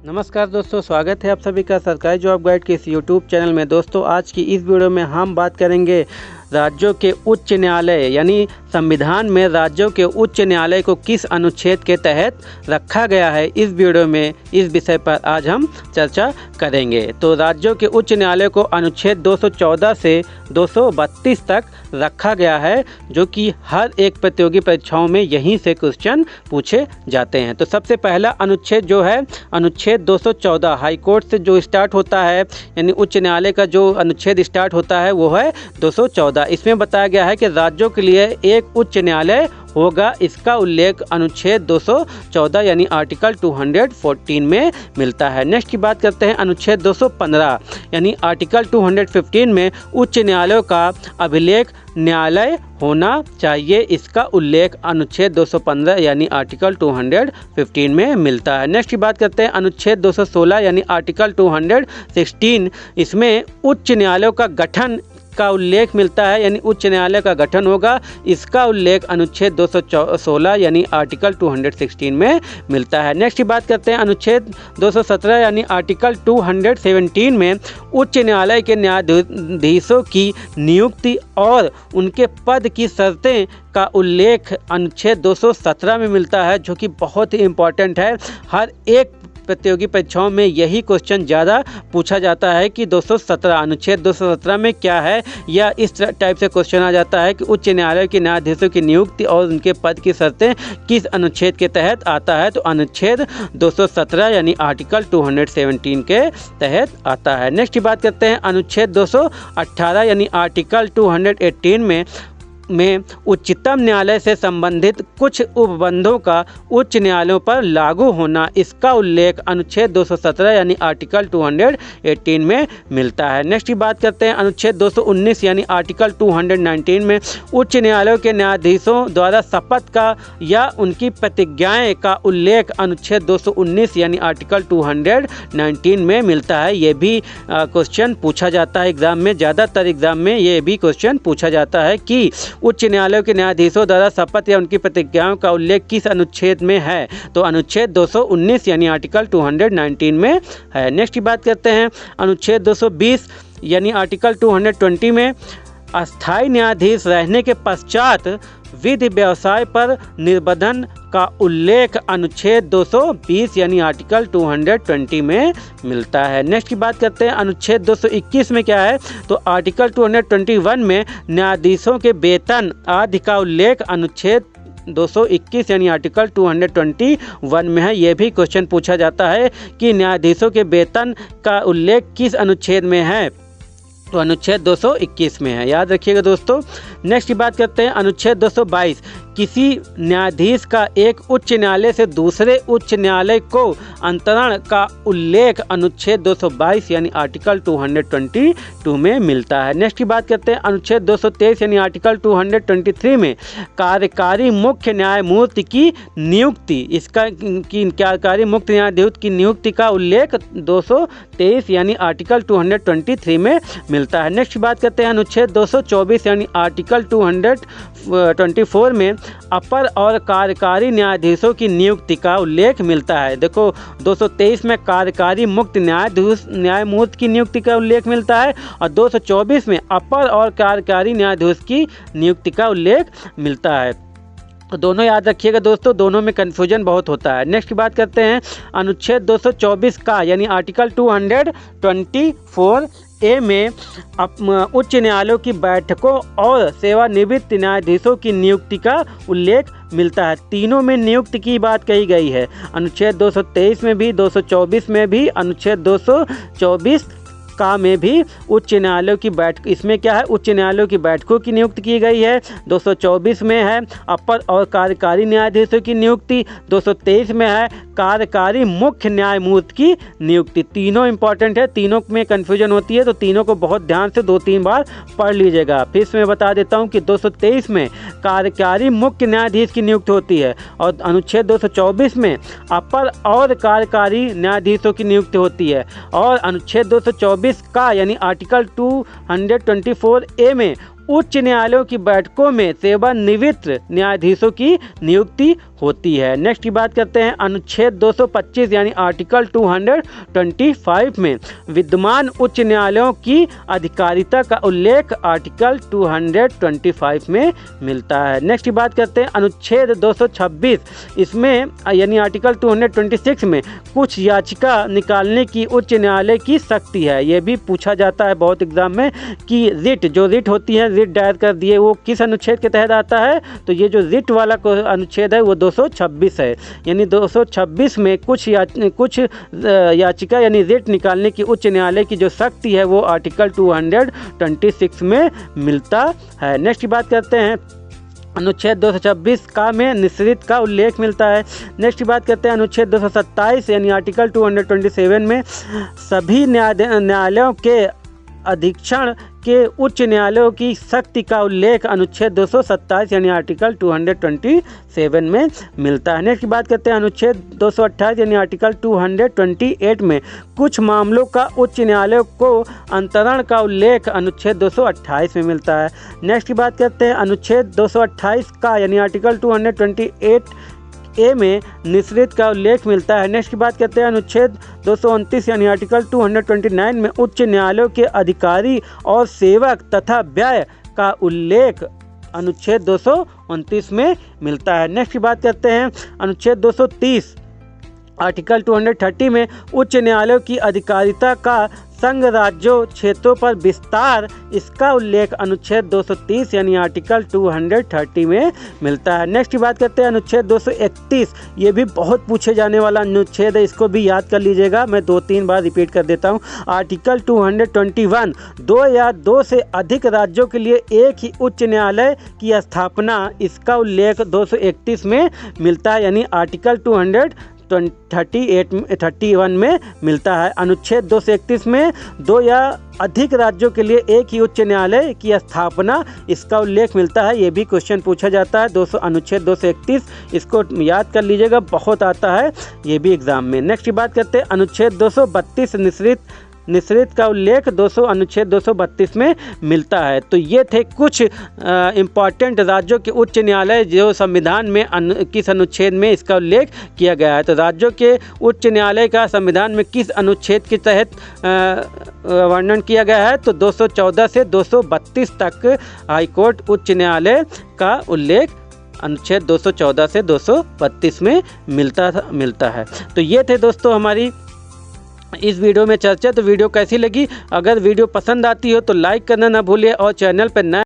नमस्कार दोस्तों, स्वागत है आप सभी का सरकारी जॉब गाइड के इस यूट्यूब चैनल में। दोस्तों आज की इस वीडियो में हम बात करेंगे राज्यों के उच्च न्यायालय यानी संविधान में राज्यों के उच्च न्यायालय को किस अनुच्छेद के तहत रखा गया है। इस वीडियो में इस विषय पर आज हम चर्चा करेंगे। तो राज्यों के उच्च न्यायालय को अनुच्छेद 214 से 232 तक रखा गया है, जो कि हर एक प्रतियोगी परीक्षाओं में यहीं से क्वेश्चन पूछे जाते हैं। तो सबसे पहला अनुच्छेद जो है अनुच्छेद 214 हाई कोर्ट से जो स्टार्ट होता है, यानी उच्च न्यायालय का जो अनुच्छेद स्टार्ट होता है वो है 214। इसमें बताया गया है कि राज्यों के लिए एक उच्च न्यायालय होगा। इसका उल्लेख अनुच्छेद 214 यानी आर्टिकल 214 में मिलता है। नेक्स्ट की बात करते हैं अनुच्छेद 215 यानी आर्टिकल 215 में उच्च न्यायालयों का अभिलेख न्यायालय होना चाहिए। इसका उल्लेख अनुच्छेद 215 यानी आर्टिकल 215 में मिलता है। नेक्स्ट की बात करते हैं अनुच्छेद 216 यानी आर्टिकल 216। इसमें उच्च न्यायालयों का गठन का उल्लेख मिलता है, यानी उच्च न्यायालय का गठन होगा। इसका उल्लेख अनुच्छेद 216 यानी आर्टिकल 216 में मिलता है। नेक्स्ट की बात करते हैं अनुच्छेद 217 यानी आर्टिकल 217 में उच्च न्यायालय के न्यायाधीशों की नियुक्ति और उनके पद की शर्तें का उल्लेख अनुच्छेद 217 में मिलता है, जो कि बहुत ही इम्पोर्टेंट है। हर एक प्रतियोगी परीक्षाओं में यही क्वेश्चन ज़्यादा पूछा जाता है कि 217 अनुच्छेद 217 में क्या है, या इस टाइप से क्वेश्चन आ जाता है कि उच्च न्यायालय के न्यायाधीशों की नियुक्ति और उनके पद की शर्तें किस अनुच्छेद के तहत आता है। तो अनुच्छेद 217 यानी आर्टिकल 217 के तहत आता है। नेक्स्ट बात करते हैं अनुच्छेद 218 यानी आर्टिकल 218 में उच्चतम न्यायालय से संबंधित कुछ उपबंधों का उच्च न्यायालयों पर लागू होना। इसका उल्लेख अनुच्छेद 217 यानी आर्टिकल 218 में मिलता है। नेक्स्ट की बात करते हैं अनुच्छेद 219 यानी आर्टिकल 219 में उच्च न्यायालयों के न्यायाधीशों द्वारा शपथ का या उनकी प्रतिज्ञाएं का उल्लेख अनुच्छेद 219 यानी आर्टिकल 219 में मिलता है। ये भी क्वेश्चन पूछा जाता है एग्जाम में, ज़्यादातर एग्जाम में ये भी क्वेश्चन पूछा जाता है कि उच्च न्यायालयों के न्यायाधीशों द्वारा शपथ या उनकी प्रतिज्ञाओं का उल्लेख किस अनुच्छेद में है। तो अनुच्छेद 219 यानी आर्टिकल 219 में है। नेक्स्ट की बात करते हैं अनुच्छेद 220 यानी आर्टिकल 220 में अस्थायी न्यायाधीश रहने के पश्चात विधि व्यवसाय पर निर्बंधन का उल्लेख अनुच्छेद 220 यानी आर्टिकल 220 में मिलता है। नेक्स्ट की बात करते हैं अनुच्छेद 221 में क्या है। तो आर्टिकल 221 में न्यायाधीशों के वेतन आदि का उल्लेख अनुच्छेद 221 यानी आर्टिकल 221 में है। ये भी क्वेश्चन पूछा जाता है कि न्यायाधीशों के वेतन का उल्लेख किस अनुच्छेद में है। तो अनुच्छेद 221 में है, याद रखिएगा दोस्तों। नेक्स्ट की बात करते हैं अनुच्छेद 222 किसी न्यायाधीश का एक उच्च न्यायालय से दूसरे उच्च न्यायालय को अंतरण का उल्लेख अनुच्छेद 222 यानी आर्टिकल 222 में मिलता है। नेक्स्ट की बात करते हैं अनुच्छेद 223 यानी आर्टिकल 223 में कार्यकारी मुख्य न्यायमूर्ति की नियुक्ति। इसका कार्यकारी मुख्य न्यायाधीश की नियुक्ति का उल्लेख 223 यानी आर्टिकल 223 में मिलता है। नेक्स्ट बात करते हैं अनुच्छेद 224 यानी आर्टिकल 224 में अपर और कार्यकारी न्यायाधीशों की नियुक्ति का उल्लेख मिलता है। देखो 223 में कार्यकारी मुक्त न्यायमूर्ति की नियुक्ति का उल्लेख मिलता है और 224 में अपर और कार्यकारी न्यायाधीश की नियुक्ति का उल्लेख मिलता है। तो दोनों याद रखिएगा दोस्तों, दोनों में कन्फ्यूजन बहुत होता है। नेक्स्ट की बात करते हैं अनुच्छेद 224 का यानी आर्टिकल 224 ए में उच्च न्यायालयों की बैठकों और सेवानिवृत्त न्यायाधीशों की नियुक्ति का उल्लेख मिलता है। तीनों में नियुक्ति की बात कही गई है, अनुच्छेद 223 में भी, 224 में भी, अनुच्छेद 224 का में भी उच्च न्यायालयों की बैठक, इसमें क्या है उच्च न्यायालयों की बैठकों की नियुक्ति की गई है। 224 में है अपर और कार्यकारी न्यायाधीशों की नियुक्ति, 223 में है कार्यकारी मुख्य न्यायमूर्ति की नियुक्ति। तीनों इंपॉर्टेंट है, तीनों में कन्फ्यूजन होती है, तो तीनों को बहुत ध्यान से 2-3 बार पढ़ लीजिएगा। फिर इसमें बता देता हूँ कि 223 में कार्यकारी मुख्य न्यायाधीश की नियुक्ति होती है और अनुच्छेद 224 में अपर और कार्यकारी न्यायाधीशों की नियुक्ति होती है और अनुच्छेद 224 का यानी आर्टिकल 224 ए में उच्च न्यायालयों की बैठकों में सेवानिवृत्त न्यायाधीशों की नियुक्ति होती है। नेक्स्ट की बात करते हैं अनुच्छेद 225 यानी आर्टिकल 225 में विद्यमान उच्च न्यायालयों की अधिकारिता का उल्लेख आर्टिकल 225 में मिलता है। नेक्स्ट की बात करते हैं अनुच्छेद 226, इसमें यानी आर्टिकल 226 में कुछ याचिका निकालने की उच्च न्यायालय की शक्ति है। ये भी पूछा जाता है बहुत एग्जाम में कि रिट होती है, रिट दायर कर दिए, वो किस अनुच्छेद के तहत आता है, तो ये जो रिट वाला अनुच्छेद है वो 226 है। यानी 226 में कुछ याचिका यानी रिट निकालने की उच्च न्यायालय की जो शक्ति है वो आर्टिकल 226 में मिलता है। नेक्स्ट की बात करते हैं अनुच्छेद 226 का में निश्रित का उल्लेख मिलता है। नेक्स्ट की बात करते हैं अनुच्छेद 227 यानी आर्टिकल 227 में सभी न्यायालयों के अधीक्षण के उच्च न्यायालयों की शक्ति का उल्लेख अनुच्छेद 227 यानी आर्टिकल 227 में मिलता है। नेक्स्ट की बात करते हैं अनुच्छेद 228 यानी आर्टिकल 228 में कुछ मामलों का उच्च न्यायालय को अंतरण का उल्लेख अनुच्छेद 228 में मिलता है। नेक्स्ट की बात करते हैं अनुच्छेद 228 का यानी आर्टिकल 228 ए में निश्रित का उल्लेख मिलता है। नेक्स्ट की बात करते हैं अनुच्छेद 229 यानी आर्टिकल 229 में उच्च न्यायालयों के अधिकारी और सेवक तथा व्यय का उल्लेख अनुच्छेद 229 में मिलता है। नेक्स्ट की बात करते हैं अनुच्छेद 230 आर्टिकल 230 में उच्च न्यायालयों की अधिकारिता का संघ राज्यों क्षेत्रों पर विस्तार, इसका उल्लेख अनुच्छेद 230 यानी आर्टिकल 230 में मिलता है। नेक्स्ट की बात करते हैं अनुच्छेद 231, ये भी बहुत पूछे जाने वाला अनुच्छेद है, इसको भी याद कर लीजिएगा, मैं 2-3 बार रिपीट कर देता हूँ। आर्टिकल 221 दो या दो से अधिक राज्यों के लिए एक ही उच्च न्यायालय की स्थापना, इसका उल्लेख 231 में मिलता है यानी आर्टिकल 231 में मिलता है। अनुच्छेद 231 में दो या अधिक राज्यों के लिए एक ही उच्च न्यायालय की स्थापना, इसका उल्लेख मिलता है। ये भी क्वेश्चन पूछा जाता है अनुच्छेद 231, इसको याद कर लीजिएगा, बहुत आता है ये भी एग्जाम में। नेक्स्ट की बात करते हैं अनुच्छेद 232 निश्रित का उल्लेख अनुच्छेद 232 में मिलता है। तो ये थे कुछ इम्पॉर्टेंट राज्यों के उच्च न्यायालय जो संविधान में किस अनुच्छेद में इसका उल्लेख किया गया है। तो राज्यों के उच्च न्यायालय का संविधान में किस अनुच्छेद के तहत वर्णन किया गया है, तो 214 से 232 तक हाईकोर्ट उच्च न्यायालय का उल्लेख अनुच्छेद 214 से 232 में मिलता है। तो ये थे दोस्तों हमारी इस वीडियो में चर्चा। तो वीडियो कैसी लगी, अगर वीडियो पसंद आती हो तो लाइक करना ना भूलिए और चैनल पर नए